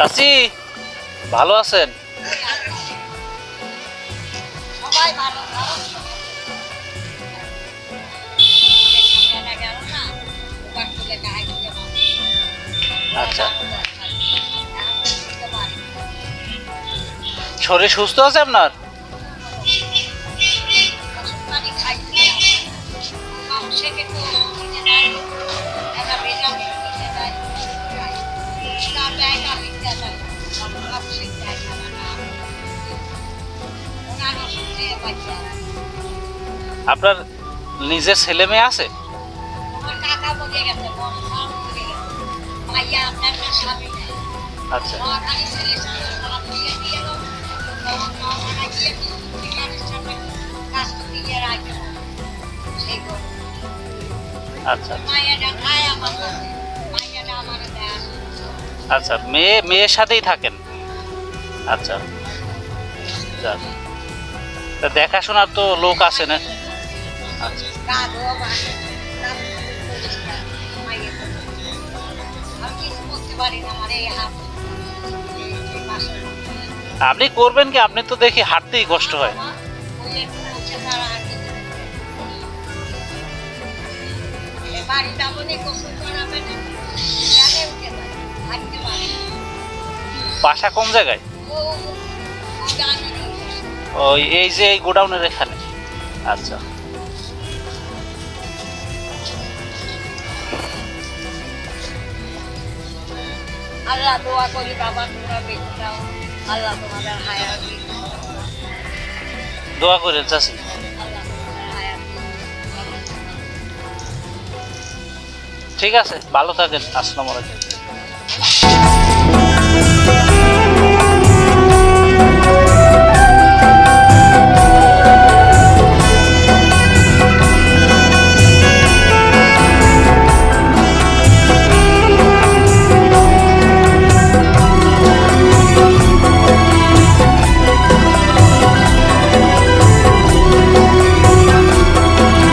চাচি ভালো আছেন? আচ্ছা, শরীর সুস্থ আছে আপনার? আপনার নিজের ছেলে মেয়ে আছে? আচ্ছা আচ্ছা আচ্ছা, মেয়ের সাথেই থাকেন? আচ্ছা, যাক, তা দেখাশোনার তো লোক আছে না? আচ্ছা, আপনি করবেন কি? আপনি তো দেখি হাঁটতেই কষ্ট হয়। বাসা কোন জায়গায়? ওই এই যে এই গোডাউনের এখানে? আচ্ছা, আল্লাহ দোয়া করি বাবা তোমরা বেঁচে যাও, আল্লাহ তোমাদের হায়াত দিক, দোয়া করেন চাচি। আল্লাহ তোমাদের হায়াত দিক। ঠিক আছে, ভালো থাকেন। আসসালামু আলাইকুম।